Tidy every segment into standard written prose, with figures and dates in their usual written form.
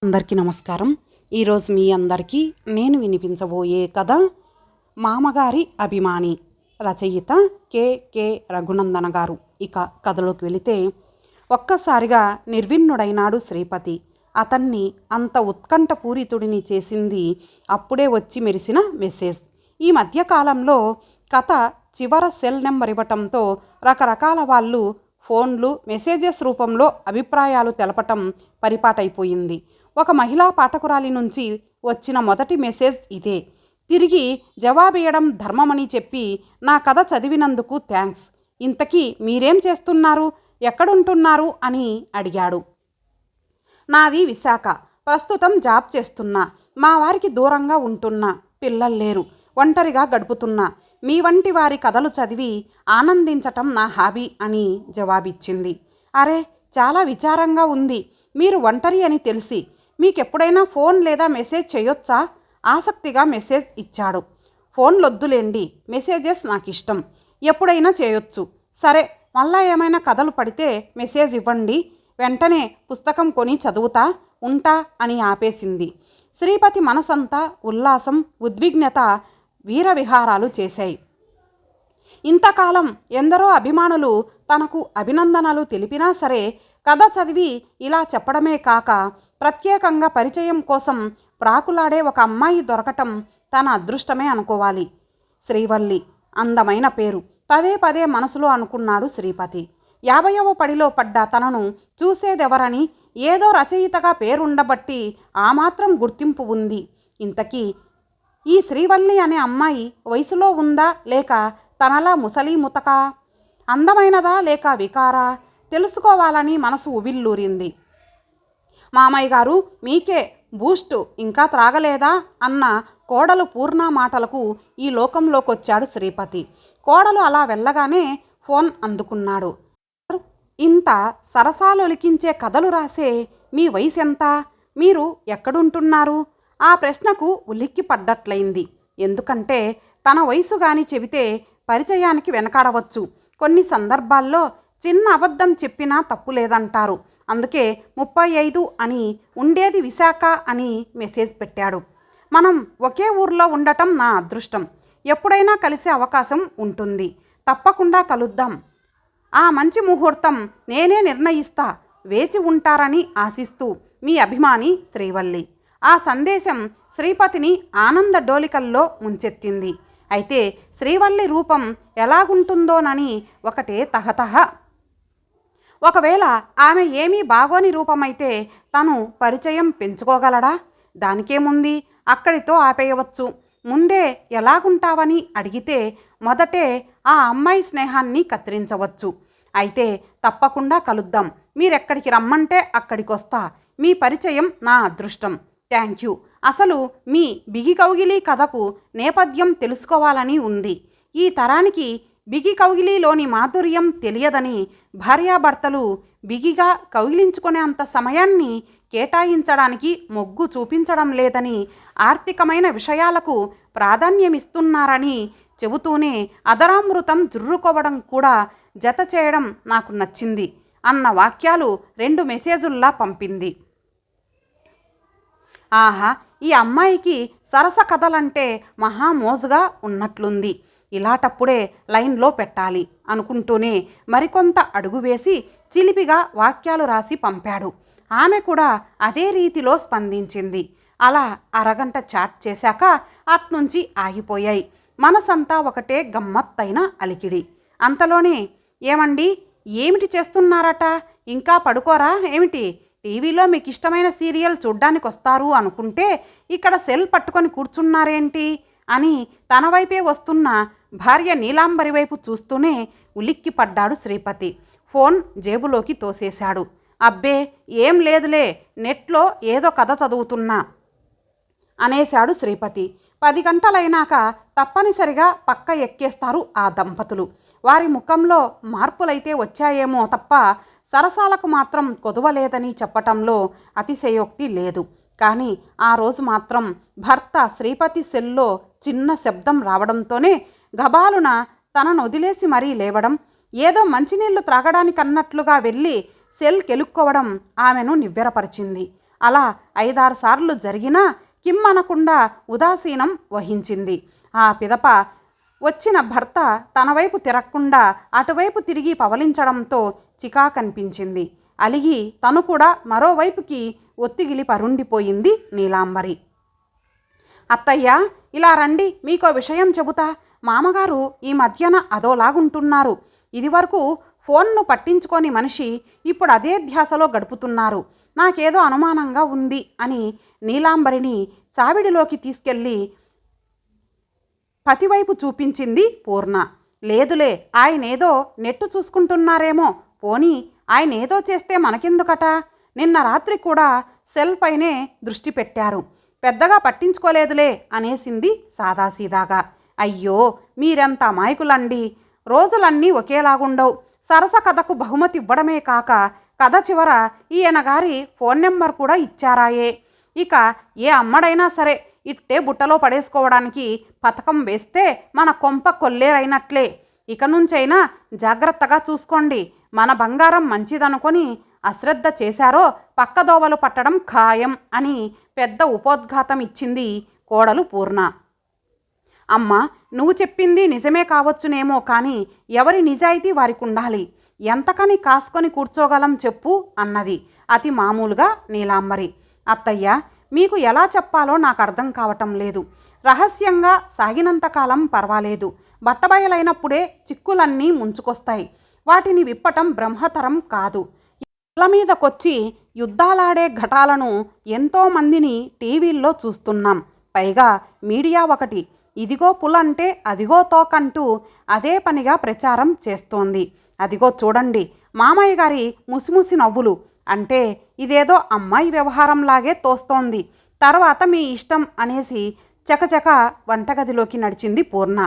అందరికీ నమస్కారం. ఈరోజు మీ అందరికీ నేను వినిపించబోయే కథ మామగారి అభిమాని. రచయిత కె రఘునందన గారు. ఇక కథలోకి వెళితే, ఒక్కసారిగా నిర్విణ్ణుడైనాడు శ్రీపతి. అతన్ని అంత ఉత్కంఠపూరితుడిని చేసింది అప్పుడే వచ్చి మెరిసిన మెసేజ్. ఈ మధ్యకాలంలో కథ చివర సెల్ నెంబర్ ఇవ్వటంతో రకరకాల వాళ్ళు ఫోన్లు, మెసేజెస్ రూపంలో అభిప్రాయాలు తెలపటం పరిపాటైపోయింది. ఒక మహిళా పాఠకురాలి నుంచి వచ్చిన మొదటి మెసేజ్ ఇదే. తిరిగి జవాబియడం ధర్మమని చెప్పి నా కథ చదివినందుకు థ్యాంక్స్. ఇంతకీ మీరేం చేస్తున్నారు, ఎక్కడుంటున్నారు అని అడిగాడు. నాది విశాఖ. ప్రస్తుతం జాబ్ చేస్తున్నా. మా వారికి దూరంగా ఉంటున్నా. పిల్లలు లేరు. ఒంటరిగా గడుపుతున్నా. మీ వంటి వారి కథలు చదివి ఆనందించటం నా హాబీ అని జవాబిచ్చింది. అరే, చాలా విచారంగా ఉంది. మీరు ఒంటరి అని తెలిసి మీకెప్పుడైనా ఫోన్ లేదా మెసేజ్ చేయొచ్చా? ఆసక్తిగా మెసేజ్ ఇచ్చాడు. ఫోన్లొద్దులేండి, మెసేజెస్ నాకు ఇష్టం. ఎప్పుడైనా చేయొచ్చు. సరే, మళ్ళా ఏమైనా కథలు పడితే మెసేజ్ ఇవ్వండి. వెంటనే పుస్తకం కొని చదువుతా ఉంటా అని ఆపేసింది. శ్రీపతి మనసంతా ఉల్లాసం, ఉద్విగ్నత వీరవిహారాలు చేశాయి. ఇంతకాలం ఎందరో అభిమానులు తనకు అభినందనలు తెలిపినా సరే, కథ చదివి ఇలా చెప్పడమే కాక ప్రత్యేకంగా పరిచయం కోసం ప్రాకులాడే ఒక అమ్మాయి దొరకటం తన అదృష్టమే అనుకోవాలి. శ్రీవల్లి అందమైన పేరు. పదే పదే మనసులో అనుకున్నాడు శ్రీపతి. 50వ పడిలో పడ్డ తనను చూసేదెవరని, ఏదో రచయితగా పేరుండబట్టి ఆ మాత్రం గుర్తింపు ఉంది. ఇంతకీ ఈ శ్రీవల్లి అనే అమ్మాయి వయసులో ఉందా, లేక తనలా ముసలి ముతకా? అందమైనదా లేక వికారా? తెలుసుకోవాలని మనసు ఉబిల్లూరింది. మామయ్య గారు, మీకే బూస్ట్ ఇంకా త్రాగలేదా అన్న కోడలు పూర్ణ మాటలకు ఈ లోకంలోకొచ్చాడు శ్రీపతి. కోడలు అలా వెళ్ళగానే ఫోన్ అందుకున్నాడు. ఇంత సరసాలొలికించే కథలు రాసే మీ వయసు ఎంత? మీరు ఎక్కడుంటున్నారు? ఆ ప్రశ్నకు ఉలిక్కి పడ్డట్లయింది. ఎందుకంటే తన వయసు గాని చెబితే పరిచయానికి వెనకాడవచ్చు. కొన్ని సందర్భాల్లో చిన్న అబద్ధం చెప్పినా తప్పు లేదంటారు. అందుకే 35 అని, ఉండేది విశాఖ అని మెసేజ్ పెట్టాడు. మనం ఒకే ఊర్లో ఉండటం నా అదృష్టం. ఎప్పుడైనా కలిసే అవకాశం ఉంటుంది. తప్పకుండా కలుద్దాం. ఆ మంచి ముహూర్తం నేనే నిర్ణయిస్తా. వేచి ఉంటారని ఆశిస్తూ మీ అభిమాని శ్రీవల్లి. ఆ సందేశం శ్రీపతిని ఆనంద డోలికల్లో ముంచెత్తింది. అయితే శ్రీవల్లి రూపం ఎలాగుంటుందోనని ఒకటే తహతహ. ఒకవేళ ఆమె ఏమీ బాగోని రూపమైతే తను పరిచయం పెంచుకోగలడా? దానికేముంది, అక్కడితో ఆపేయవచ్చు. ముందే ఎలాగుంటావని అడిగితే మొదటే ఆ అమ్మాయి స్నేహాన్ని కత్తిరించవచ్చు. అయితే తప్పకుండా కలుద్దాం. మీరెక్కడికి రమ్మంటే అక్కడికొస్తా. మీ పరిచయం నా అదృష్టం. Thank you. అసలు మీ బిగి కౌగిలి కథకు నేపథ్యం తెలుసుకోవాలని ఉంది. ఈ తరానికి బిగి కౌగిలిలోని మాధుర్యం తెలియదని భార్యాభర్తలు బిగిగా కౌగిలించుకునే అంత సమయాన్ని కేటాయించడానికి మొగ్గు చూపించడం లేదని, ఆర్థికమైన విషయాలకు ప్రాధాన్యమిస్తున్నారని చెబుతూనే అదరామృతం జుర్రుకోవడం కూడా జత చేయడం నాకు నచ్చింది అన్న వాక్యాలు 2 మెసేజుల్లా పంపింది. ఆహా, ఈ అమ్మాయికి సరస కథలంటే మహామోజుగా ఉన్నట్లుంది. ఇలాటప్పుడే లైన్లో పెట్టాలి అనుకుంటూనే మరికొంత అడుగు వేసి చిలిపిగా వాక్యాలు రాసి పంపాడు. ఆమె కూడా అదే రీతిలో స్పందించింది. అలా అరగంట చాట్ చేశాక అట్నుంచి ఆగిపోయాయి. మనసంతా ఒకటే గమ్మత్తైన అలికిడి. అంతలోనే, ఏమండి, ఏమిటి చేస్తున్నారట? ఇంకా పడుకోరా ఏమిటి? టీవీలో మీకు ఇష్టమైన సీరియల్ చూడ్డానికి వస్తారు అనుకుంటే ఇక్కడ సెల్ పట్టుకొని కూర్చున్నారేంటి అని తన వైపే వస్తున్న భార్య నీలాంబరి వైపు చూస్తూనే ఉలిక్కి పడ్డాడు శ్రీపతి. ఫోన్ జేబులోకి తోసేశాడు. అబ్బే, ఏం లేదులే, నెట్లో ఏదో కథ చదువుతున్నా అనేశాడు శ్రీపతి. 10 గంటలైనాక తప్పనిసరిగా పక్క ఎక్కేస్తారు ఆ దంపతులు. వారి ముఖంలో మార్పులైతే వచ్చాయేమో తప్ప సరసాలకు మాత్రం కొదువలేదని చెప్పటంలో అతిశయోక్తి లేదు. కానీ ఆ రోజు మాత్రం భర్త శ్రీపతి సెల్లో చిన్న శబ్దం రావడంతోనే గబాలున తనను వదిలేసి మరీ లేవడం, ఏదో మంచినీళ్లు త్రాగడానికన్నట్లుగా వెళ్ళి సెల్ కెలుక్కోవడం ఆమెను నివ్వెరపరిచింది. అలా 5-6 సార్లు జరిగినా కిమ్మనకుండా ఉదాసీనం వహించింది. ఆ పిదప వచ్చిన భర్త తన వైపు తిరగకుండా అటువైపు తిరిగి పవలించడంతో చికాకనిపించింది. అలిగి తను కూడా మరోవైపుకి ఒత్తిగిలి పరుండిపోయింది నీలాంబరి. అత్తయ్య, ఇలా రండి, మీకో విషయం చెబుతా. మామగారు ఈ మధ్యన అదోలాగుంటున్నారు. ఇదివరకు ఫోన్ను పట్టించుకొని మనిషి ఇప్పుడు అదే ధ్యాసలో గడుపుతున్నారు. నాకేదో అనుమానంగా ఉంది అని నీలాంబరిని చావిడిలోకి తీసుకెళ్ళి పతివైపు చూపించింది పూర్ణ. లేదులే, ఆయనేదో నెట్టు చూసుకుంటున్నారేమో, పోనీ ఆయనేదో చేస్తే మనకెందుకట. నిన్న రాత్రి కూడా సెల్ పైనే దృష్టి పెట్టారు, పెద్దగా పట్టించుకోలేదులే అనేసింది సాదాసీదాగా. అయ్యో, మీరెంత అమాయకులండి. రోజులన్నీ ఒకేలాగుండవు. సరస కథకు బహుమతి ఇవ్వడమే కాక కథ చివర ఈయనగారి ఫోన్ నెంబర్ కూడా ఇచ్చారాయే. ఇక ఏ అమ్మడైనా సరే ఇట్టే బుట్టలో పడేసుకోవడానికి పథకం వేస్తే మన కొంప కొల్లేరైనట్లే. ఇక నుంచైనా జాగ్రత్తగా చూసుకోండి. మన బంగారం మంచిదనుకొని అశ్రద్ధ చేశారో పక్కదోవలు పట్టడం ఖాయం అని పెద్ద ఉపోద్ఘాతం ఇచ్చింది కోడలు పూర్ణ. అమ్మ, నువ్వు చెప్పింది నిజమే కావచ్చునేమో, కానీ ఎవరి నిజాయితీ వారికి ఉండాలి. ఎంతకని కాసుకొని కూర్చోగలం చెప్పు అన్నది అతి మామూలుగా నీలాంబరి. అత్తయ్య, మీకు ఎలా చెప్పాలో నాకు అర్థం కావటం లేదు. రహస్యంగా సాగినంతకాలం పర్వాలేదు. బట్టబయలైనప్పుడే చిక్కులన్నీ ముంచుకొస్తాయి. వాటిని విప్పటం బ్రహ్మతరం కాదు. ఇళ్ళ మీదకొచ్చి యుద్ధాలాడే ఘటాలను ఎంతోమందిని టీవీల్లో చూస్తున్నాం. పైగా మీడియా ఒకటి ఇదిగో పులంటే అదిగో తోకంటూ అదే పనిగా ప్రచారం చేస్తోంది. అదిగో చూడండి మామయ్య గారి ముసిముసి నవ్వులు. అంటే ఇదేదో అమ్మాయి వ్యవహారంలాగే తోస్తోంది. తర్వాత మీ ఇష్టం అనేసి చకచక వంటగదిలోకి నడిచింది పూర్ణ.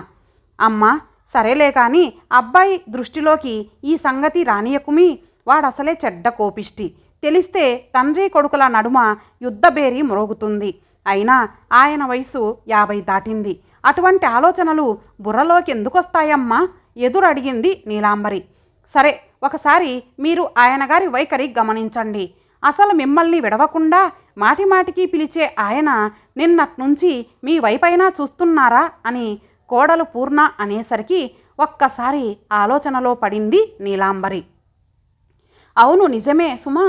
అమ్మ, సరేలే కానీ అబ్బాయి దృష్టిలోకి ఈ సంగతి రానియకుమి. వాడసలే చెడ్డ కోపిష్టి. తెలిస్తే తండ్రి కొడుకుల నడుమ యుద్ధబేరి మ్రోగుతుంది. అయినా ఆయన వయసు 50 దాటింది. అటువంటి ఆలోచనలు బుర్రలోకి ఎందుకొస్తాయమ్మా? ఎదురడిగింది నీలాంబరి. సరే, ఒకసారి మీరు ఆయనగారి వైఖరి గమనించండి. అసలు మిమ్మల్ని విడవకుండా మాటిమాటికి పిలిచే ఆయన నిన్నట్నుంచి మీ వైపైనా చూస్తున్నారా అని కోడలు పూర్ణ అనేసరికి ఒక్కసారి ఆలోచనలో పడింది నీలాంబరి. అవును, నిజమే సుమా.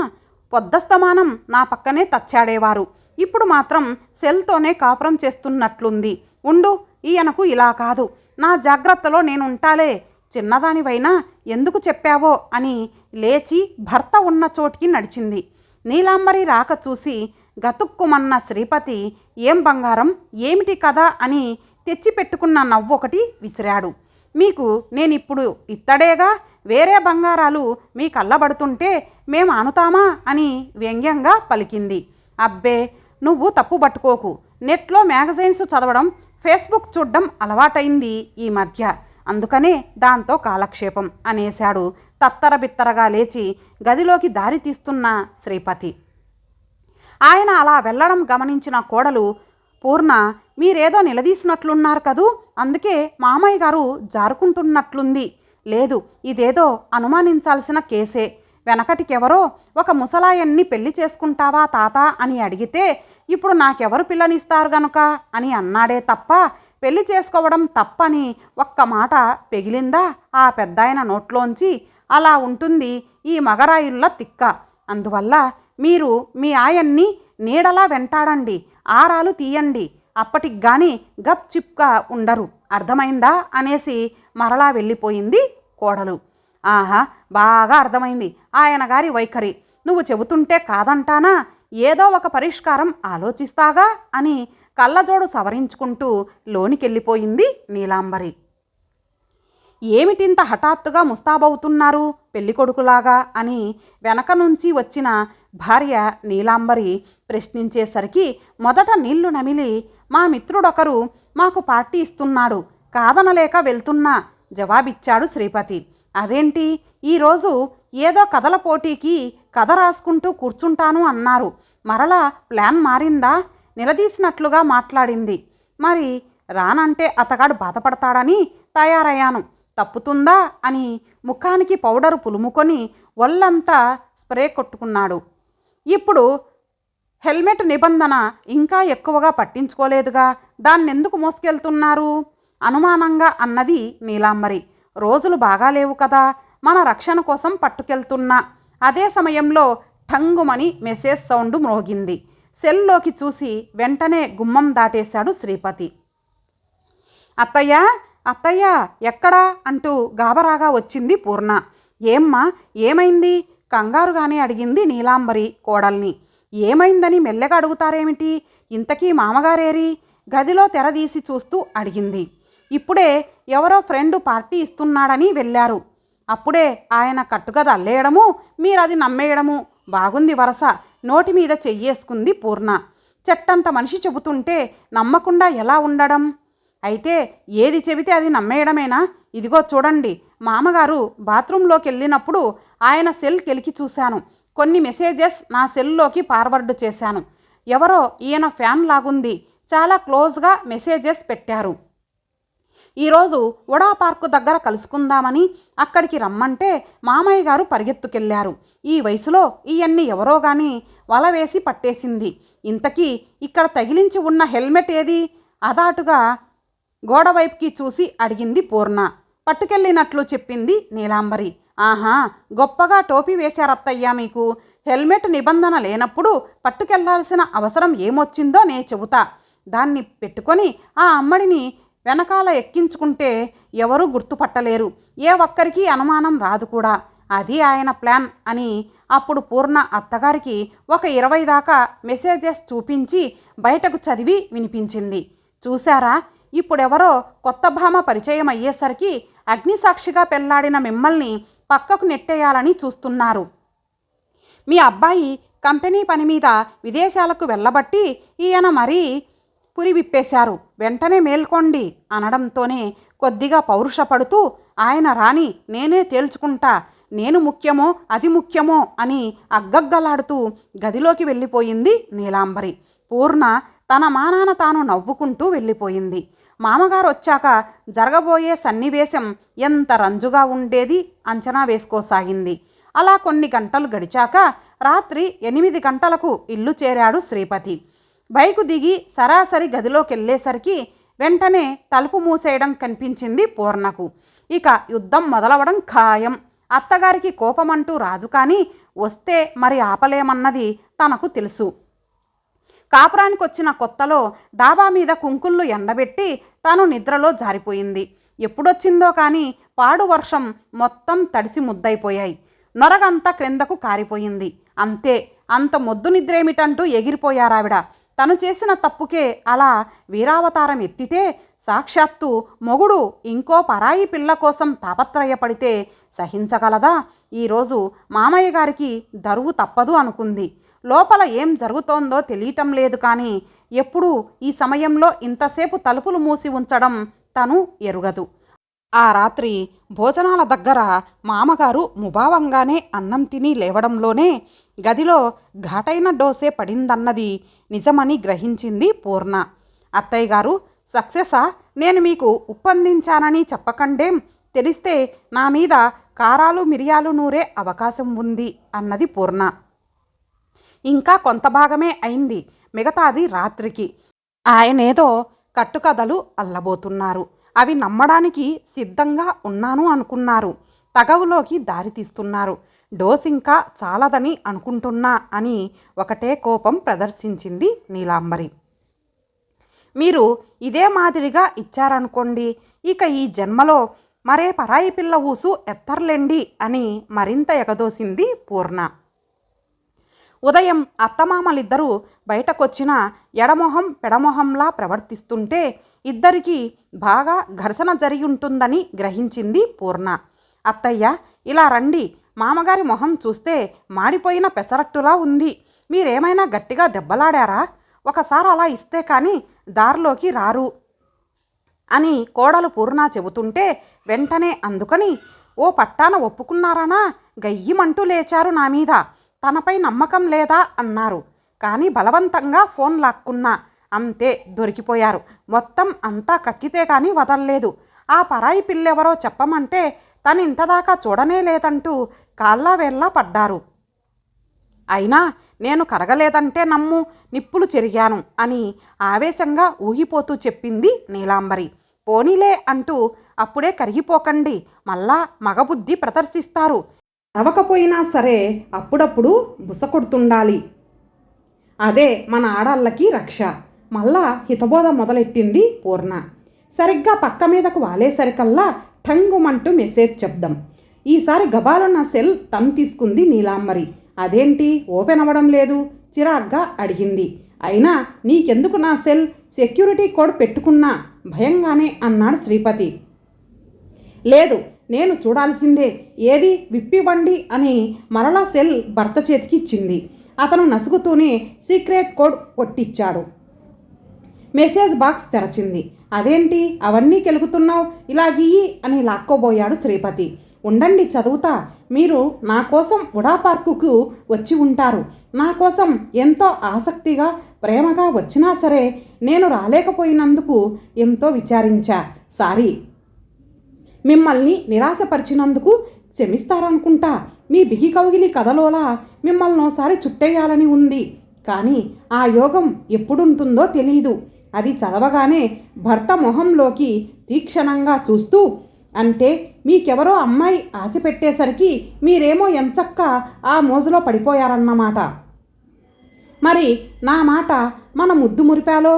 పొద్దస్తమానం నా పక్కనే తచ్చాడేవారు. ఇప్పుడు మాత్రం సెల్తోనే కాపురం చేస్తున్నట్లుంది. ఉండు, ఈయనకు ఇలా కాదు. నా జాగ్రత్తలో నేనుంటాలే. చిన్నదానివైనా ఎందుకు చెప్పావో అని లేచి భర్త ఉన్న చోటికి నడిచింది. నీలాంబరి రాక చూసి గతుక్కుమన్న శ్రీపతి, ఏం బంగారం, ఏమిటి కదా అని తెచ్చిపెట్టుకున్న నవ్వొకటి విసిరాడు. మీకు నేనిప్పుడు ఇత్తడేగా, వేరే బంగారాలు మీ కళ్ళబడుతుంటే మేం ఆనుతామా అని వ్యంగ్యంగా పలికింది. అబ్బే, నువ్వు తప్పు పట్టుకోకు. నెట్లో మ్యాగజైన్స్ చదవడం, ఫేస్బుక్ చూడడం అలవాటైంది ఈ మధ్య. అందుకనే దాంతో కాలక్షేపం అనేశాడు తత్తరబిత్తరగా లేచి గదిలోకి దారి తీస్తున్న శ్రీపతి. ఆయన అలా వెళ్ళడం గమనించిన కోడలు పూర్ణ, మీరేదో నిలదీసినట్లున్నారు కదూ, అందుకే మామయ్య గారు జారుకుంటున్నట్లుంది. లేదు, ఇదేదో అనుమానించాల్సిన కేసే. వెనకటికెవరో ఒక ముసలాయన్ని పెళ్లి చేసుకుంటావా తాత అని అడిగితే ఇప్పుడు నాకెవరు పిల్లనిస్తారు గనుక అని అన్నాడే తప్ప పెళ్లి చేసుకోవడం తప్పని ఒక్క మాట పెగిలిందా ఆ పెద్దాయన నోట్లోంచి? అలా ఉంటుంది ఈ మగరాయుళ్ళ తిక్క. అందువల్ల మీరు మీ ఆయన్ని నీడలా వెంటాడండి, ఆరాలు తీయండి. అప్పటికి గాని గప్ చిప్గా ఉండరు, అర్థమైందా అనేసి మరలా వెళ్ళిపోయింది కోడలు. ఆహా, బాగా అర్థమైంది ఆయన గారి వైఖరి. నువ్వు చెబుతుంటే కాదంటానా, ఏదో ఒక పరిష్కారం ఆలోచిస్తాగా అని కళ్ళజోడు సవరించుకుంటూ లోనికెళ్ళిపోయింది నీలాంబరి. ఏమిటింత హఠాత్తుగా ముస్తాబవుతున్నారు పెళ్ళికొడుకులాగా అని వెనక నుంచి వచ్చిన భార్య నీలాంబరి ప్రశ్నించేసరికి మొదట నీళ్లు నమిలి, మా మిత్రుడొకరు మాకు పార్టీ ఇస్తున్నాడు, కాదనలేక వెళ్తున్నా జవాబిచ్చాడు శ్రీపతి. అదేంటి, ఈరోజు ఏదో కథల పోటీకి కథ రాసుకుంటూ కూర్చుంటాను అన్నారు, మరలా ప్లాన్ మారిందా? నిలదీసినట్లుగా మాట్లాడింది. మరి రానంటే అతగాడు బాధపడతాడని తయారయ్యాను, తప్పుతుందా అని ముఖానికి పౌడరు పులుముకొని ఒళ్ళంతా స్ప్రే కొట్టుకున్నాడు. ఇప్పుడు హెల్మెట్ నిబంధన ఇంకా ఎక్కువగా పట్టించుకోలేదుగా, దాన్నెందుకు మోసుకెళ్తున్నారు అనుమానంగా అన్నది నీలాంబరి. రోజులు బాగాలేవు కదా, మన రక్షణ కోసం పట్టుకెళ్తున్నా. అదే సమయంలో ఠంగుమని మెసేజ్ సౌండ్ మ్రోగింది. సెల్లోకి చూసి వెంటనే గుమ్మం దాటేశాడు శ్రీపతి. అత్తయ్య, అత్తయ్య ఎక్కడా అంటూ గాబరాగా వచ్చింది పూర్ణ. ఏమ్మా, ఏమైంది కంగారుగానే అడిగింది నీలాంబరి కోడల్ని. ఏమైందని మెల్లగా అడుగుతారేమిటి, ఇంతకీ మామగారేరి గదిలో తెరదీసి చూస్తూ అడిగింది. ఇప్పుడే ఎవరో ఫ్రెండు పార్టీ ఇస్తున్నాడని వెళ్ళారు. అప్పుడే ఆయన కట్టుకథ అల్లేయడము, మీరది నమ్మేయడము. బాగుంది వరస, నోటి మీద చెయ్యేసుకుంది పూర్ణ. చెట్టంత మనిషి చెబుతుంటే నమ్మకుండా ఎలా ఉండడం? అయితే ఏది చెబితే అది నమ్మేయడమేనా? ఇదిగో చూడండి, మామగారు బాత్రూంలోకి వెళ్ళినప్పుడు ఆయన సెల్ కెలికి చూశాను. కొన్ని మెసేజెస్ నా సెల్లోకి ఫార్వర్డ్ చేశాను. ఎవరో ఈయన ఫ్యాన్ లాగుంది, చాలా క్లోజ్గా మెసేజెస్ పెట్టారు. ఈరోజు వడా పార్కు దగ్గర కలుసుకుందామని అక్కడికి రమ్మంటే మామయ్య గారు పరిగెత్తుకెళ్లారు. ఈ వయసులో ఇవన్నీ ఎవరో గాని వల వేసి పట్టేసింది. ఇంతకీ ఇక్కడ తగిలించి ఉన్న హెల్మెట్ ఏది? అదాటుగా గోడవైపుకి చూసి అడిగింది పూర్ణ. పట్టుకెళ్ళినట్లు చెప్పింది నీలాంబరి. ఆహా, గొప్పగా టోపీ వేశారత్తయ్యా మీకు. హెల్మెట్ నిబంధన లేనప్పుడు పట్టుకెళ్లాల్సిన అవసరం ఏమొచ్చిందో నే చెబుతా. దాన్ని పెట్టుకొని ఆ అమ్మడిని వెనకాల ఎక్కించుకుంటే ఎవరూ గుర్తుపట్టలేరు, ఏ ఒక్కరికి అనుమానం రాదు కూడా. అది ఆయన ప్లాన్ అని అప్పుడు పూర్ణ అత్తగారికి ఒక 20 దాకా మెసేజెస్ చూపించి బయటకు చదివి వినిపించింది. చూశారా, ఇప్పుడెవరో కొత్త భామ పరిచయం అయ్యేసరికి అగ్నిసాక్షిగా పెళ్లాడిన మిమ్మల్ని పక్కకు నెట్టేయాలని చూస్తున్నారు. మీ అబ్బాయి కంపెనీ పని మీద విదేశాలకు వెళ్ళబట్టి ఈయన మరీ పురి విప్పేశారు. వెంటనే మేల్కోండి అనడంతోనే కొద్దిగా పౌరుషపడుతూ ఆయన రాని నేనే తేల్చుకుంటా, నేను ముఖ్యమో అది ముఖ్యమో అని అగ్గగ్గలాడుతూ గదిలోకి వెళ్ళిపోయింది నీలాంబరి. పూర్ణ తన మానాన తాను నవ్వుకుంటూ వెళ్ళిపోయింది. మామగారు వచ్చాక జరగబోయే సన్నివేశం ఎంత రంజుగా ఉండేది అంచనా వేసుకోసాగింది. అలా కొన్ని గంటలు గడిచాక రాత్రి 8 గంటలకు ఇల్లు చేరాడు శ్రీపతి. బైకు దిగి సరాసరి గదిలోకెళ్ళేసరికి వెంటనే తలుపు మూసేయడం కనిపించింది పూర్ణకు. ఇక యుద్ధం మొదలవడం ఖాయం. అత్తగారికి కోపమంటూ రాదు, కానీ వస్తే మరి ఆపలేమన్నది తనకు తెలుసు. కాపురానికి వచ్చిన కొత్తలో డాబా మీద కుంకుళ్ళు ఎండబెట్టి తాను నిద్రలో జారిపోయింది. ఎప్పుడొచ్చిందో కానీ పాడు వర్షం మొత్తం తడిసి ముద్దయిపోయాయి. నొరగంతా క్రిందకు కారిపోయింది. అంతే, అంత మొద్దు నిద్రేమిటంటూ ఎగిరిపోయారావిడ. తను చేసిన తప్పుకే అలా వీరావతారం ఎత్తితే సాక్షాత్తు మొగుడు ఇంకో పరాయి పిల్ల కోసం తాపత్రయపడితే సహించగలదా? ఈరోజు మామయ్య గారికి దరువు తప్పదు అనుకుంది. లోపల ఏం జరుగుతోందో తెలియటం లేదు, కానీ ఎప్పుడూ ఈ సమయంలో ఇంతసేపు తలుపులు మూసి ఉంచడం తను ఎరుగదు. ఆ రాత్రి భోజనాల దగ్గర మామగారు ముభావంగానే అన్నం తిని లేవడంలోనే గదిలో ఘాటైన డోసే పడిందన్నది నిజమని గ్రహించింది పూర్ణ. అత్తయ్య గారు, సక్సెసా? నేను మీకు ఉప్పందించానని చెప్పకండేం, తెలిస్తే నా మీద కారాలు మిరియాలు నూరే అవకాశం ఉంది అన్నది పూర్ణ. ఇంకా కొంత భాగమే అయింది, మిగతాది రాత్రికి. ఆయనేదో కట్టుకథలు అల్లబోతున్నారు, అవి నమ్మడానికి సిద్ధంగా ఉన్నాను అనుకున్నారు. తగవులోకి దారి తీస్తున్నారు. డోస్ ఇంకా చాలదని అనుకుంటున్నా అని ఒకటే కోపం ప్రదర్శించింది నీలాంబరి. మీరు ఇదే మాదిరిగా ఇచ్చారనుకోండి, ఇక ఈ జన్మలో మరే పరాయి పిల్ల ఊసు ఎత్తర్లేండి అని మరింత ఎగదోసింది పూర్ణ. ఉదయం అత్తమామలిద్దరూ బయటకొచ్చిన ఎడమొహం పెడమొహంలా ప్రవర్తిస్తుంటే ఇద్దరికీ బాగా ఘర్షణ జరిగి ఉంటుందని గ్రహించింది పూర్ణ. అత్తయ్య, ఇలా రండి, మామగారి మొహం చూస్తే మాడిపోయిన పెసరట్టులా ఉంది. మీరేమైనా గట్టిగా దెబ్బలాడారా? ఒకసారి అలా ఇస్తే కానీ దారిలోకి రారు అని కోడలు పూర్ణ చెబుతుంటే వెంటనే అందుకని, ఓ పట్టాన ఒప్పుకున్నారనా? గయ్యమంటూ లేచారు నా మీద. తనపై నమ్మకం లేదా అన్నారు, కానీ బలవంతంగా ఫోన్ లాక్కున్నా. అంతే, దొరికిపోయారు. మొత్తం అంతా కక్కితే కానీ వదల్లేదు. ఆ పరాయి పిల్లెవరో చెప్పమంటే తను ఇంతదాకా చూడనే లేదంటూ కాళ్ళ వేళ్ళ పడ్డారు. అయినా నేను కరగలేదంటే నమ్ము, నిప్పులు చెరిగాను అని ఆవేశంగా ఊగిపోతూ చెప్పింది నీలాంబరి. పోనీలే అంటూ అప్పుడే కరిగిపోకండి, మళ్ళా మగబుద్ధి ప్రదర్శిస్తారు. అరవకపోయినా సరే అప్పుడప్పుడు బుసకొడుతుండాలి, అదే మన ఆడాళ్ళకి రక్ష. మళ్ళా హితబోధ మొదలెట్టింది పూర్ణ. సరిగ్గా పక్క మీదకు వాలేసరికల్లా ఠంగుమంటూ మెసేజ్ శబ్దం. ఈసారి గబాలున్న సెల్ తమ్ తీసుకుంది నీలాంబరి. అదేంటి ఓపెన్ అవ్వడం లేదు? చిరాగ్గా అడిగింది. అయినా నీకెందుకు నా సెల్, సెక్యూరిటీ కోడ్ పెట్టుకున్నా భయంగానే అన్నాడు శ్రీపతి. లేదు, నేను చూడాల్సిందే, ఏది విప్పివ్వండి అని మరలా సెల్ భర్త చేతికి ఇచ్చింది. అతను నసుగుతూనే సీక్రెట్ కోడ్ కొట్టిచ్చాడు. మెసేజ్ బాక్స్ తెరచింది. అదేంటి అవన్నీ కెలుగుతున్నావు, ఇలాగీయి అని లాక్కోబోయాడు శ్రీపతి. ఉండండి చదువుతా, మీరు నా కోసం ఉడా పార్కుకు వచ్చి ఉంటారు. నా కోసం ఎంతో ఆసక్తిగా ప్రేమగా వచ్చినా సరే నేను రాలేకపోయినందుకు ఎంతో విచారించా. సారీ, మిమ్మల్ని నిరాశపరిచినందుకు క్షమిస్తారనుకుంటా. మీ బిగి కౌగిలి కథలోలా మిమ్మల్ని ఓసారి చుట్టేయాలని ఉంది, కానీ ఆ యోగం ఎప్పుడుంటుందో తెలియదు. అది చదవగానే భర్త మొహంలోకి తీక్షణంగా చూస్తూ, అంటే మీకెవరో అమ్మాయి ఆశ పెట్టేసరికి మీరేమో ఎంచక్క ఆ మోజులో పడిపోయారన్నమాట. మరి నా మాట మన ముద్దు మురిపాలో?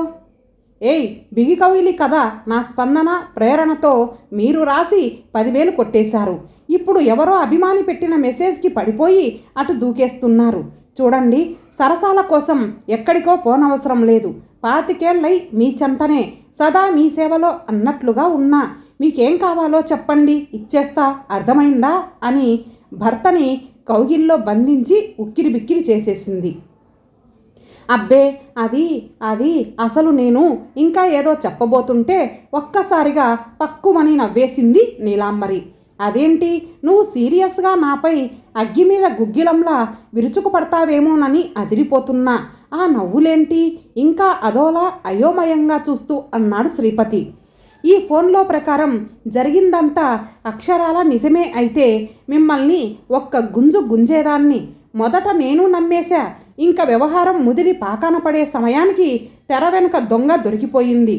ఏయ్ బిగి కౌగిలి కథ నా స్పందన ప్రేరణతో మీరు రాసి 10,000 కొట్టేశారు. ఇప్పుడు ఎవరో అభిమాని పెట్టిన మెసేజ్కి పడిపోయి అటు దూకేస్తున్నారు. చూడండి, సరసాల కోసం ఎక్కడికో పోనవసరం లేదు. 25 ఏళ్ళై మీ చెంతనే, సదా మీ సేవలో అన్నట్లుగా ఉన్నా. మీకేం కావాలో చెప్పండి, ఇచ్చేస్తా, అర్థమైందా అని భర్తని కౌగిల్లో బంధించి ఉక్కిరి బిక్కిరి చేసేసింది. అబ్బే అది అసలు నేను ఇంకా ఏదో చెప్పబోతుంటే ఒక్కసారిగా పక్కుమని నవ్వేసింది నీలాంబరి. అదేంటి, నువ్వు సీరియస్గా నాపై అగ్గి మీద గుగ్గిలంలా విరుచుకు పడతావేమోనని అదిరిపోతున్నా. ఆ నవ్వులేంటి ఇంకా అదోలా అయోమయంగా చూస్తూ అన్నాడు శ్రీపతి. ఈ ఫోన్లో ప్రకారం జరిగిందంతా అక్షరాల నిజమే అయితే మిమ్మల్ని ఒక్క గుంజు గుంజేదాన్ని. మొదట నేను నమ్మేశా. ఇంకా వ్యవహారం ముదిరి పాకాన పడే సమయానికి తెర వెనుక దొంగ దొరికిపోయింది.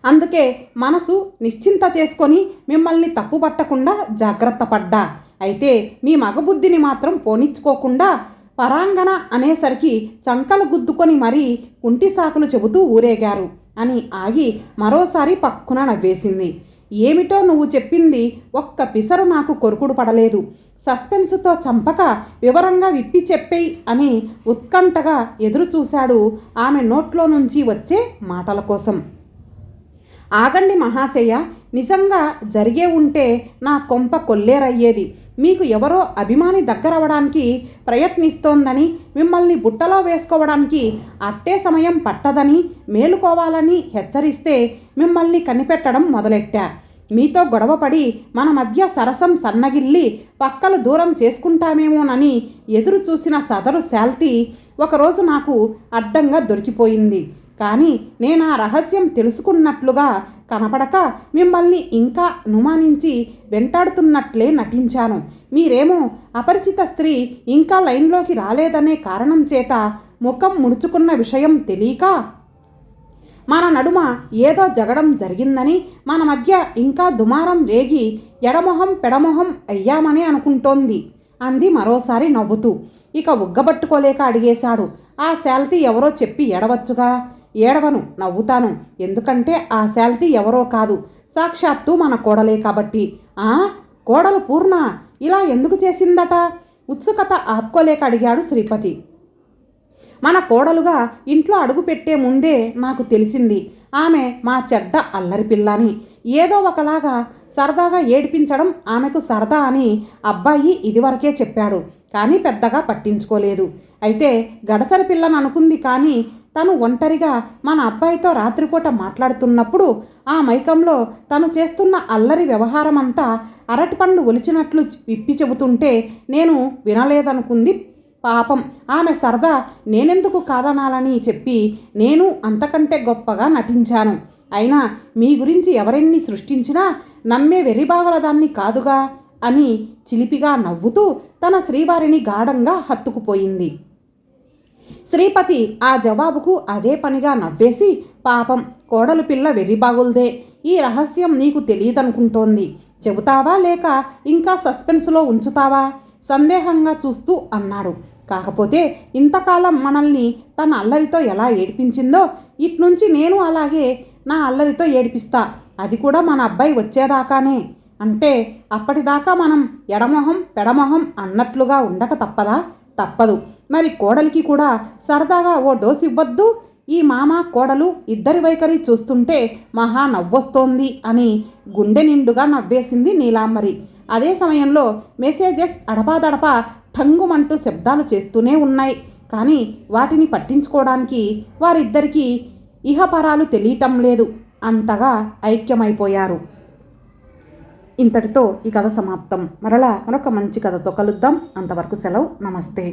అందుకే మనసు నిశ్చింత చేసుకొని మిమ్మల్ని తప్పుపట్టకుండా జాగ్రత్త పడ్డా. అయితే మీ మగబుద్ధిని మాత్రం పోనిచ్చుకోకుండా పరాంగణ అనేసరికి చంకలు గుద్దుకొని మరీ కుంటి సాకులు చెబుతూ ఊరేగారు అని ఆగి మరోసారి పక్కున నవ్వేసింది. ఏమిటో నువ్వు చెప్పింది ఒక్క పిసరు నాకు కొరుకుడు పడలేదు. సస్పెన్సుతో చంపక వివరంగా విప్పి చెప్పేయి అని ఉత్కంఠగా ఎదురు చూశాడు ఆమె నోట్లో నుంచి వచ్చే మాటల కోసం. ఆగండి మహాశయ, నిజంగా జరిగే ఉంటే నా కొంప కొల్లేరయ్యేది. మీకు ఎవరో అభిమాని దగ్గరవడానికి ప్రయత్నిస్తోందని, మిమ్మల్ని బుట్టలో వేసుకోవడానికి అట్టే సమయం పట్టదని, మేలుకోవాలని హెచ్చరిస్తే మిమ్మల్ని కనిపెట్టడం మొదలెట్టా. మీతో గొడవపడి మన మధ్య సరసం సన్నగిల్లి పక్కలు దూరం చేసుకుంటామేమోనని ఎదురు చూసిన సదరు శాల్తీ ఒకరోజు నాకు అడ్డంగా దొరికిపోయింది. కానీ నేను ఆ రహస్యం తెలుసుకున్నట్లుగా కనపడక మిమ్మల్ని ఇంకా అనుమానించి వెంటాడుతున్నట్లే నటించాను. మీరేమో అపరిచిత స్త్రీ ఇంకా లైన్లోకి రాలేదనే కారణం చేత ముఖం ముడుచుకున్న విషయం తెలియక మన నడుమ ఏదో జగడం జరిగిందని, మన మధ్య ఇంకా దుమారం రేగి ఎడమొహం పెడమొహం అయ్యామని అనుకుంటోంది అంది మరోసారి నవ్వుతూ. ఇక ఉగ్గబట్టుకోలేక అడిగేశాడు. ఆ శాల్తీ ఎవరో చెప్పి ఏడవచ్చుగా. ఏడవను, నవ్వుతాను. ఎందుకంటే ఆ శాల్తీ ఎవరో కాదు, సాక్షాత్తు మన కోడలే కాబట్టి. కోడలు పూర్ణ ఇలా ఎందుకు చేసిందట? ఉత్సుకత ఆపుకోలేక అడిగాడు శ్రీపతి. మన కోడలుగా ఇంట్లో అడుగు పెట్టే ముందే నాకు తెలిసింది ఆమె మా చెడ్డ అల్లరి పిల్లని. ఏదో ఒకలాగా సరదాగా ఏడిపించడం ఆమెకు సరదా అని అబ్బాయి ఇదివరకే చెప్పాడు, కానీ పెద్దగా పట్టించుకోలేదు. అయితే గడసరి పిల్లని అనుకుంది. కానీ తను ఒంటరిగా మన అబ్బాయితో రాత్రిపూట మాట్లాడుతున్నప్పుడు ఆ మైకంలో తను చేస్తున్న అల్లరి వ్యవహారమంతా అరటిపండు ఒలిచినట్లు విప్పి చెబుతుంటే నేను వినలేదనుకుంది. పాపం ఆమె సరదా నేనెందుకు కాదనాలని చెప్పి నేను అంతకంటే గొప్పగా నటించాను. అయినా మీ గురించి ఎవరెన్ని సృష్టించినా నమ్మే వెర్రిబాగల దాన్ని కాదుగా అని చిలిపిగా నవ్వుతూ తన శ్రీవారిని గాఢంగా హత్తుకుపోయింది. శ్రీపతి ఆ జవాబుకు అదే పనిగా నవ్వేసి, పాపం కోడలు పిల్ల వెర్రిబాగుల్దే, ఈ రహస్యం నీకు తెలియదనుకుంటోంది, చెబుతావా లేక ఇంకా సస్పెన్స్లో ఉంచుతావా సందేహంగా చూస్తూ అన్నాడు. కాకపోతే ఇంతకాలం మనల్ని తన అల్లరితో ఎలా ఏడిపించిందో ఇట్నుంచి నేను అలాగే నా అల్లరితో ఏడిపిస్తా, అది కూడా మన అబ్బాయి వచ్చేదాకానే. అంటే అప్పటిదాకా మనం ఎడమొహం పెడమొహం అన్నట్లుగా ఉండక తప్పదా? తప్పదు. మరి కోడలికి కూడా సరదాగా ఓ డోసు ఇవ్వద్దు? ఈ మామ కోడలు ఇద్దరి వైఖరి చూస్తుంటే మహా నవ్వొస్తోంది అని గుండె నిండుగా నవ్వేసింది నీలాంబరి. అదే సమయంలో మెసేజెస్ అడపాదడపా ఠంగుమంటూ శబ్దాలు చేస్తూనే ఉన్నాయి. కానీ వాటిని పట్టించుకోవడానికి వారిద్దరికీ ఇహపరాలు తెలియటం లేదు. అంతగా ఐక్యమైపోయారు. ఇంతటితో ఈ కథ సమాప్తం. మరలా మరొక మంచి కథతో కలుద్దాం. అంతవరకు సెలవు. నమస్తే.